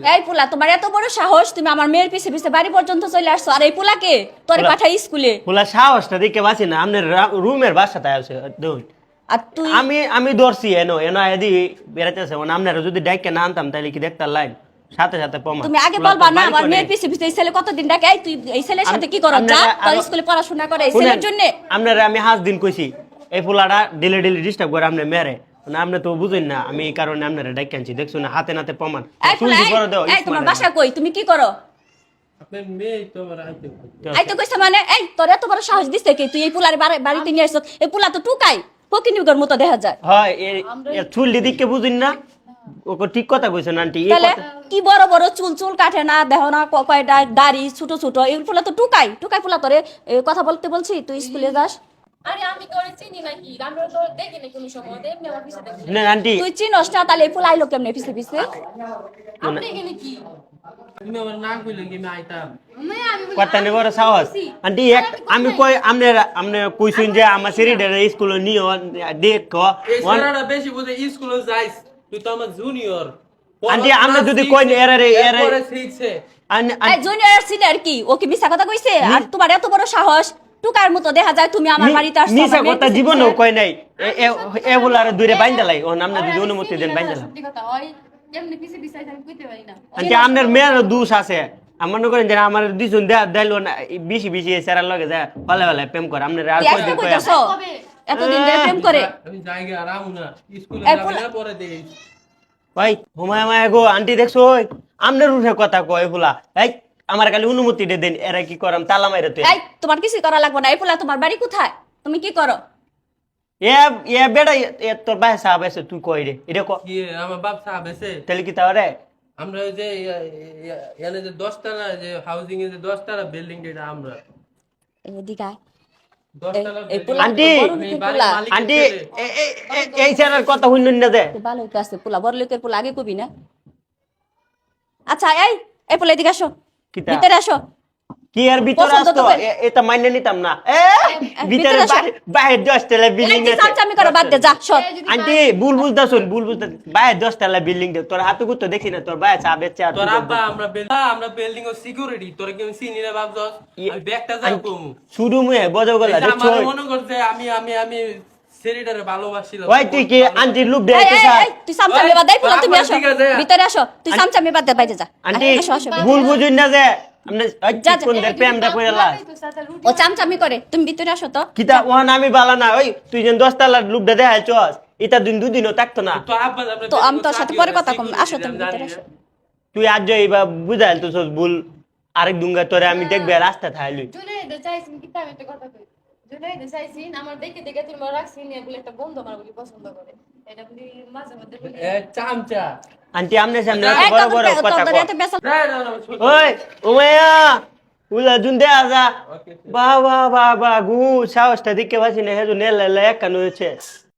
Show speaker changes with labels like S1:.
S1: এই পোলা তোমার এত বড় সাহস তুমি আমার মেয়ের পিছে পিছে বাড়ি পর্যন্ত চলে আসছো আর এই পোলাকে তোরে পাঠাই স্কুলে
S2: পোলা সাহসটা দেখে বাঁচি না আপনার রুমের বাসাতে আছে দেখুন
S1: আর তুই
S2: আমি ধরছি এনো এনো এদি বেড়াইতেছে মানে আপনারা যদি ডাইকে না আনতাম তাহলে কি দেখতাম লাইন সাথে সাথে প্রমাণ
S1: তুমি আগে বলবা না আমার মেয়ের পিছে পিছে এই ছেলে কতদিন ডাকে এই তুই এই ছেলের সাথে কি করছ যা তোর স্কুলে পড়াশোনা করে এই ছেলের জন্য
S2: আপনারা আমি হাজ দিন কইছি এই পোলাটা ডেলি ডেলি ডিস্টার্ব করে আপনি মেরে মানে আপনি তো বুঝেন না আমি এই কারণে আপনারা ডাইকে আনছি দেখছো না হাতে নাতে প্রমাণ
S1: এই পোলা এই তোমার বাসা কই তুমি কি করো
S3: আপনার মেয়ে তো আমার
S1: এই তো কইছ মানে এই তোর এত বড় সাহস দিছে কি তুই এই পোলার বাড়িতে নিয়ে আসছ এই পোলা তো টুকাই ফকিনিগর মতো দেখা যায়
S2: হয় এ চুল দিকে বুঝিন না ওকে ঠিক কথা কইছেন আন্টি এই
S1: তাহলে
S2: কথা
S1: কি বড় বড় চুল চুল কাটে না দেহ না কয়টা দাড়ি ছোট ছোট এই পোলা তো টুকাই টুকাই পোলা তোরে কথা বলতে বলছি তুই স্কুলে যাস
S4: আরে আমি তোরে চিনি নাকি আমরা তো দেখি না কোন সময় এমনি আমার পিছে দেখি
S2: না আন্টি
S1: তুই চিনস না তাহলে এই পোলা আইলো কেমনে পিছে পিছে
S4: আপনি এখানে কি
S3: তুমি আমার না কইলে কি আমি আইতাম
S2: কথা নেই বড় সাহস আন্টি এক আমি কই আপনি কইছেন যে আমার সিরিডার স্কুলে নিও দেখ
S3: এই ছেলেটা বেশি বুঝে স্কুলে যাইস তুই তো আমার জুনিয়র
S2: আন্টি আমরা যদি কই এরে
S3: পরে শিখছে
S1: এই জুনিয়র সিনিয়র কি ও কি মিছা কথা কইছে আর তোমার এত বড় সাহস টুকার মতো দেখা যায় তুমি আমার বাড়িতে আসছো
S2: নিসা
S1: আমার মেয়ের
S2: কথা
S1: পিছে
S2: জীবনও
S1: পিছে।
S2: কই নাই এ বলার দূরে বাইন্দালাই ও নামনা যদি অনুমতি দেন বাইন্দালাই
S4: সত্যি কথা হয় এমনি পিছে পিছে আমি কইতে পারি না
S2: আন্টি আপনার মেয়ের দোষ আছে আমার মনে করেন যে আমার দুজন দেখাইলো না বেশি বেশি সেরার লগে যায় ভালো ভালো প্রেম করে আপনার আর
S1: তুই
S2: কয়দিন
S1: আজকে
S2: কই
S1: কইতাছো এতদিন ধরে প্রেম করে
S3: আমি জায়গা আরাম না স্কুলে
S1: এই
S3: যাবে না পরে দেই
S2: ভাই হুমায় মায়া গো আন্টি দেখছো আপনার উঠে কথা কয় ফুলা এই আমার খালি অনুমতি দেন এরা কি করাম তালা মাইরে তুই
S1: এই তোমার কিছু করা লাগবে না এই পোলা তোমার বাড়ি কোথায় তুমি কি করো
S2: এ বেড়া তোর ভাই সাহেব আছে তুই কই রে এটা ক
S3: কি আমার বাপ সাহেব আছে
S2: তাহলে কি তাহলে
S3: আমরা ওই যে এখানে যে 10 তলা যে হাউজিং এ যে 10 তলা বিল্ডিং এটা আমরা
S1: এদিকে আয়।
S3: 10 তলা
S1: এই পোলা
S2: আন্টি
S1: বড় লোকের পোলা
S2: আন্টি এই ছেলের কথা শুনুন না যে
S1: ভালো আছে পোলা বড় লোকের পোলা আগে কবি না আচ্ছা এই পোলা এদিকে আসো
S2: কিতা?
S1: ভিতরে আসো
S2: কি আর ভিতরে
S1: পছন্দ
S2: আসতো
S1: তোকে?
S2: এটা মাইনে নিতাম না ভিতরে
S1: ভিতরে আসো।
S2: বাইরে 10 তলা বিল্ডিং
S1: এই
S2: আছে
S1: চামচামি করো বাদ দে যা সর
S2: আন্টি ভুল বুঝতা শুন ভুল বুঝতা বাইরে 10 তলা বিল্ডিং দে তোর হাতে গুতো দেখি না তোর ভাই সাহেব আছে
S3: তোর আব্বা আমরা বিল্ডিং ও সিকিউরিটি তোর কি আমি চিনি না বাপ দস আমি ব্যাগটা যাও কমু
S2: শুরু মুয়ে বজো গলা
S3: এটা
S2: দেখছো
S3: আমার মনে করছে আমি সেরিটারে ভালোবাসিলাম
S2: ওই তুই কি আন্টি লুপ দে
S1: এই,
S2: তুই
S1: এই,
S2: স্যার
S1: এই, তুই চামচামি বাদ দে পোলা তুমি
S3: আব্বার
S1: আসো
S3: দিকে যা।
S1: ভিতরে আসো তুই চামচামি বাদ দে বাইরে যা
S2: আন্টি
S1: আসো আসো
S2: ভুল বুঝুন না যে আপনি
S1: যা,
S2: কোন দের প্রেমটা কইলা
S4: তো সাথে রুটি
S1: ও চামচামি করে তুমি ভিতরে আসো তো
S2: কিতা ওহান আমি বালা না ওই তুই যেন 10 তলার লুপ দে দেখাইছস এটা দুদিনও থাকতো না
S3: তোর আব্বা
S1: তো আমি তোর সাথে পরে কথা কম আসো তুমি ভিতরে আসো
S2: তুই আজ এইবা বুঝাইল তো সব ভুল আরেক দুঙ্গা তোরে আমি দেখবে রাস্তা থাইলুই
S4: জুনাইদ চাইছিন কি আমি একটা কথা কই জুনাইদ চাইছিন আমার দেখে দেখে তুমি রাখছি নিয়ে বলে একটা বন্ধু আমার বলি পছন্দ করে এটা বলি মাঝে মধ্যে বলি
S3: এ চামচা
S2: আন্টি আমনে সামনে
S1: এই,
S2: বড়
S1: তোর-
S2: বড়
S1: তোর-
S2: কথা
S1: তোর
S2: কও
S1: এত বেসা-
S2: ওই ওমায়া উলা জুন দে আজা বাবা বাবা গু সাহসটা দিকে বাসি না হেজু নেলা একানো হয়েছে